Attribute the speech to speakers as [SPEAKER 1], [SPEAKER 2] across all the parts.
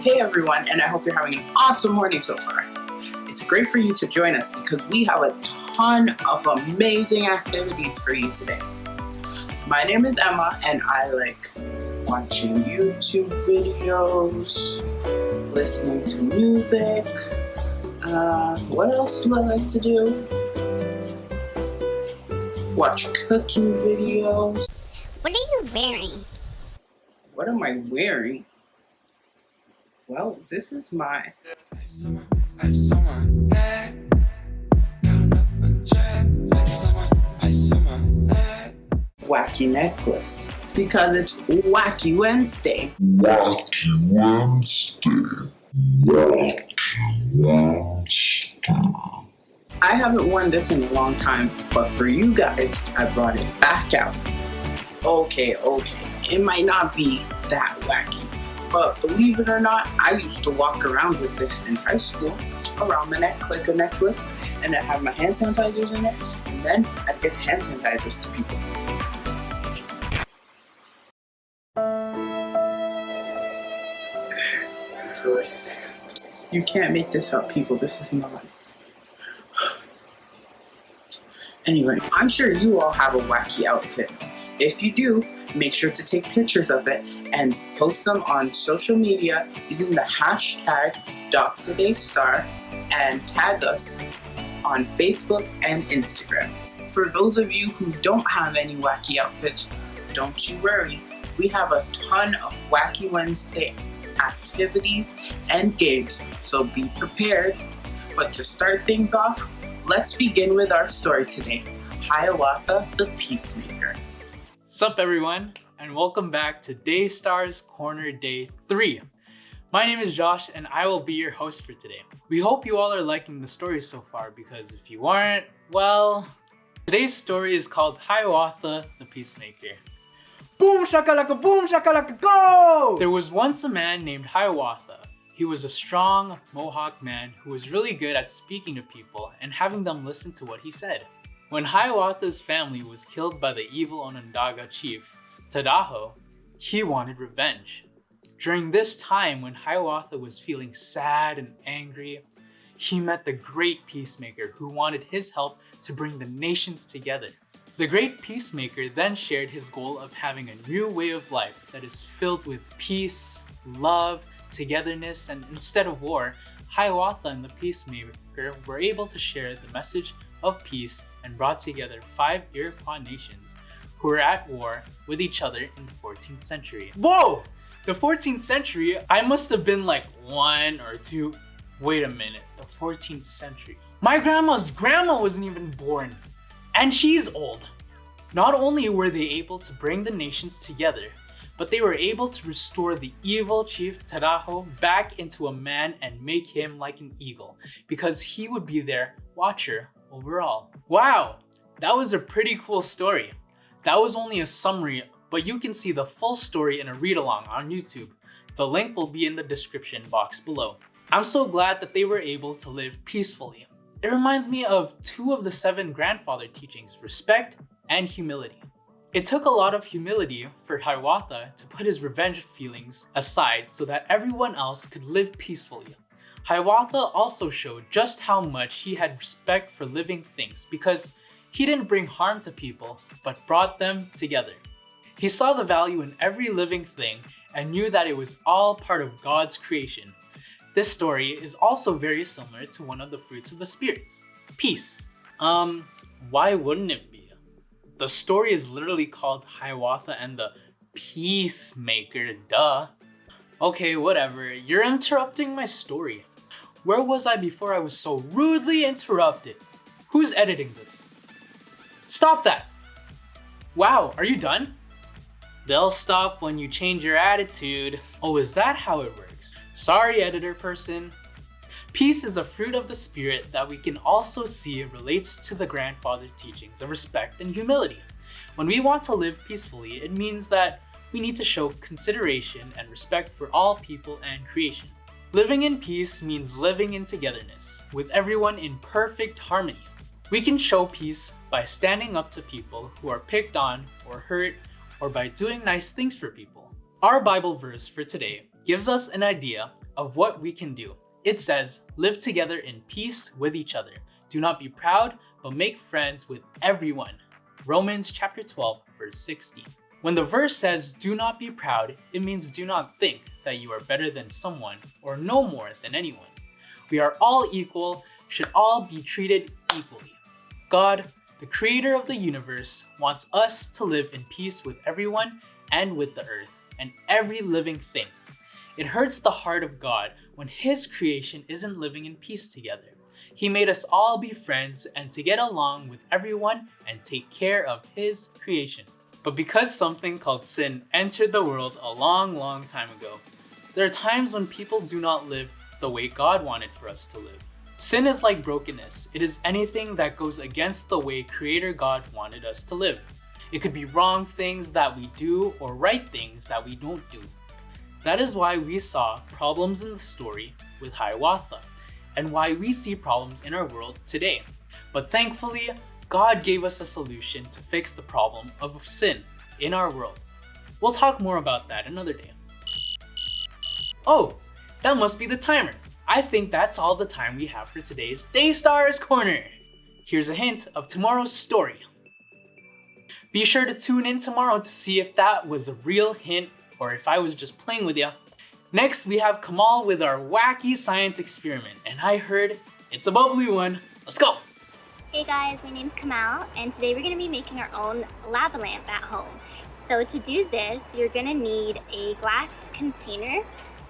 [SPEAKER 1] Hey everyone, and I hope you're having an awesome morning so far. It's great for you to join us because we have a ton of amazing activities for you today. My name is Emma, and I like watching YouTube videos, listening to music. What else do I like to do? Watch cooking videos.
[SPEAKER 2] What are you wearing?
[SPEAKER 1] What am I wearing? Well, this is my wacky necklace because it's Wacky Wednesday.
[SPEAKER 3] Wacky Wednesday. Wacky Wednesday.
[SPEAKER 1] I haven't worn this in a long time, but for you guys, I brought it back out. Okay, it might not be that wacky, but believe it or not, I used to walk around with this in high school, around my neck like a necklace, and I'd have my hand sanitizers in it, and then I'd give hand sanitizers to people. Look at that. You can't make this up, people. This is not. Anyway, I'm sure you all have a wacky outfit. If you do, make sure to take pictures of it and post them on social media using the hashtag Doxa Daystar and tag us on Facebook and Instagram. For those of you who don't have any wacky outfits, don't you worry. We have a ton of Wacky Wednesday activities and games, so be prepared. But to start things off, let's begin with our story today, Hiawatha the Peacemaker.
[SPEAKER 4] Sup everyone, and welcome back to Daystar's Corner Day 3. My name is Josh, and I will be your host for today. We hope you all are liking the story so far, because if you aren't, well, today's story is called Hiawatha the Peacemaker. Boom shakalaka, go! There was once a man named Hiawatha. He was a strong Mohawk man who was really good at speaking to people and having them listen to what he said. When Hiawatha's family was killed by the evil Onondaga chief, Tadaho, he wanted revenge. During this time when Hiawatha was feeling sad and angry, he met the Great Peacemaker who wanted his help to bring the nations together. The Great Peacemaker then shared his goal of having a new way of life that is filled with peace, love, togetherness, and instead of war, Hiawatha and the Peacemaker were able to share the message of peace and brought together 5 Iroquois nations who were at war with each other in the 14th century. Whoa! The 14th century? I must have been like 1 or 2. Wait a minute, the 14th century. My grandma's grandma wasn't even born, and she's old. Not only were they able to bring the nations together, but they were able to restore the evil chief Tadaho back into a man and make him like an eagle, because he would be their watcher overall. Wow, that was a pretty cool story. That was only a summary, but you can see the full story in a read-along on YouTube. The link will be in the description box below. I'm so glad that they were able to live peacefully. It reminds me of 2 of the 7 grandfather teachings, respect and humility. It took a lot of humility for Hiawatha to put his revenge feelings aside so that everyone else could live peacefully. Hiawatha also showed just how much he had respect for living things because he didn't bring harm to people, but brought them together. He saw the value in every living thing and knew that it was all part of God's creation. This story is also very similar to one of the fruits of the spirits, peace. Why wouldn't it be? The story is literally called Hiawatha and the Peacemaker, duh. Okay, whatever, you're interrupting my story. Where was I before I was so rudely interrupted? Who's editing this? Stop that! Wow, are you done? They'll stop when you change your attitude. Oh, is that how it works? Sorry, editor person. Peace is a fruit of the spirit that we can also see relates to the grandfather teachings of respect and humility. When we want to live peacefully, it means that we need to show consideration and respect for all people and creation. Living in peace means living in togetherness, with everyone in perfect harmony. We can show peace by standing up to people who are picked on or hurt, or by doing nice things for people. Our Bible verse for today gives us an idea of what we can do. It says, live together in peace with each other. Do not be proud, but make friends with everyone. Romans chapter 12, verse 16. When the verse says, do not be proud, it means do not think that you are better than someone or know more than anyone. We are all equal, should all be treated equally. God, the creator of the universe, wants us to live in peace with everyone and with the earth and every living thing. It hurts the heart of God when His creation isn't living in peace together. He made us all be friends and to get along with everyone and take care of His creation. But because something called sin entered the world a long time ago, there are times when people do not live the way God wanted for us to live. Sin is like brokenness. It is anything that goes against the way Creator God wanted us to live. It could be wrong things that we do or right things that we don't do. That is why we saw problems in the story with Hiawatha, and why we see problems in our world today. But thankfully, God gave us a solution to fix the problem of sin in our world. We'll talk more about that another day. Oh, that must be the timer. I think that's all the time we have for today's Daystar's Corner. Here's a hint of tomorrow's story. Be sure to tune in tomorrow to see if that was a real hint or if I was just playing with you. Next, we have Kamal with our wacky science experiment, and I heard it's a bubbly one. Let's go!
[SPEAKER 2] Hey guys, my name's Kamal, and today we're going to be making our own lava lamp at home. So to do this, you're going to need a glass container,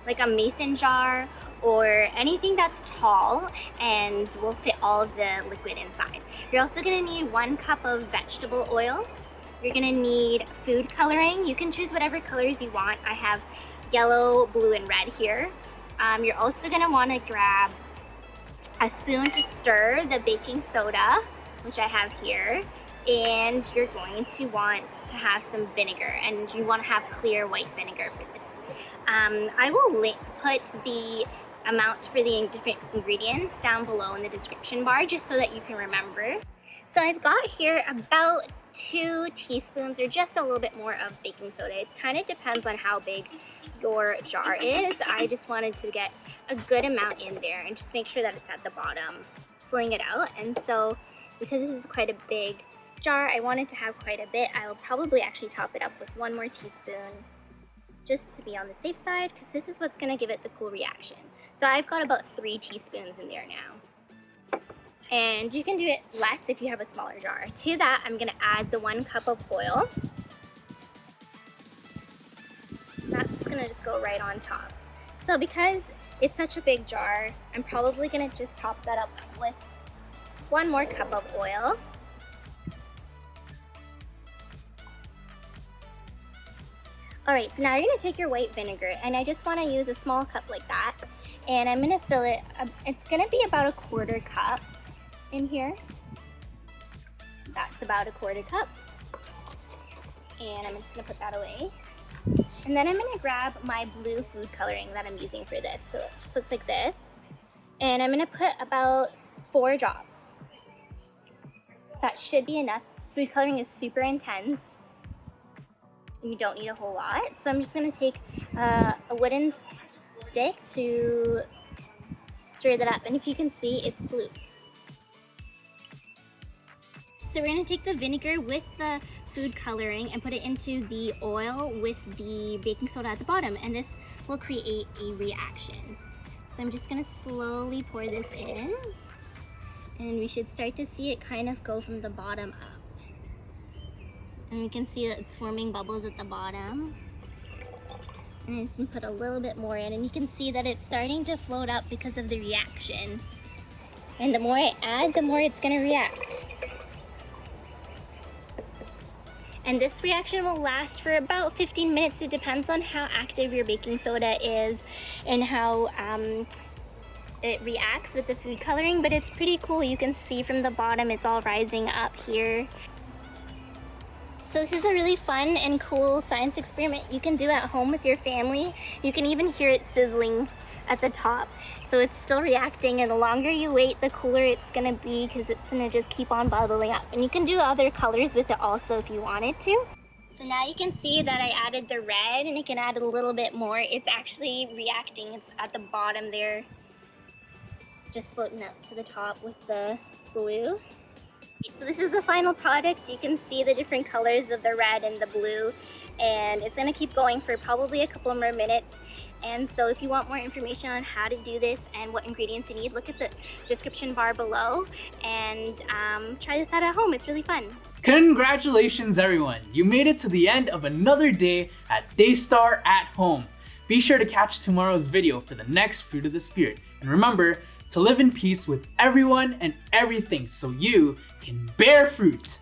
[SPEAKER 2] like a mason jar or anything that's tall and will fit all of the liquid inside. You're also going to need 1 cup of vegetable oil. You're going to need food coloring. You can choose whatever colors you want. I have yellow, blue, and red here. You're also going to want to grab a spoon to stir the baking soda, which I have here, and you're going to want to have some vinegar, and you want to have clear white vinegar for this. I will put the amount for the different ingredients down below in the description bar just so that you can remember. So I've got here about 2 teaspoons or just a little bit more of baking soda. It kind of depends on how big your jar is. I just wanted to get a good amount in there and just make sure that it's at the bottom, filling it out. And so because this is quite a big jar, I wanted to have quite a bit. I'll probably actually top it up with 1 more teaspoon just to be on the safe side, because this is what's going to give it the cool reaction. So I've got about 3 teaspoons in there now. And you can do it less if you have a smaller jar. To that, I'm going to add the 1 cup of oil. That's just going to just go right on top. So because it's such a big jar, I'm probably going to just top that up with 1 more cup of oil. Alright, so now you're going to take your white vinegar, and I just want to use a small cup like that. And I'm going to fill it, it's going to be about 1/4 cup in here. That's about 1/4 cup. And I'm just going to put that away. And then I'm going to grab my blue food coloring that I'm using for this. So it just looks like this. And I'm going to put about 4 drops. That should be enough. Food coloring is super intense. You don't need a whole lot. So I'm just going to take a wooden stick to stir that up. And if you can see, it's blue. So we're going to take the vinegar with the food coloring and put it into the oil with the baking soda at the bottom, and this will create a reaction. So I'm just going to slowly pour this in, and we should start to see it kind of go from the bottom up. And we can see that it's forming bubbles at the bottom. And I'm just going to put a little bit more in, and you can see that it's starting to float up because of the reaction. And the more I add, the more it's going to react. And this reaction will last for about 15 minutes. It depends on how active your baking soda is and how it reacts with the food coloring, but it's pretty cool. You can see from the bottom it's all rising up here. So this is a really fun and cool science experiment you can do at home with your family. You can even hear it sizzling at the top. So it's still reacting, and the longer you wait, the cooler it's gonna be, because it's gonna just keep on bubbling up. And you can do other colors with it also if you wanted to. So now you can see that I added the red, and you can add a little bit more. It's actually reacting. It's at the bottom there, just floating up to the top with the blue. So this is the final product. You can see the different colors of the red and the blue, and it's gonna keep going for probably a couple more minutes. And so if you want more information on how to do this and what ingredients you need, look at the description bar below and try this out at home. It's really fun.
[SPEAKER 4] Congratulations everyone! You made it to the end of another day at Daystar at home. Be sure to catch tomorrow's video for the next Fruit of the Spirit. And remember to live in peace with everyone and everything so you can bear fruit.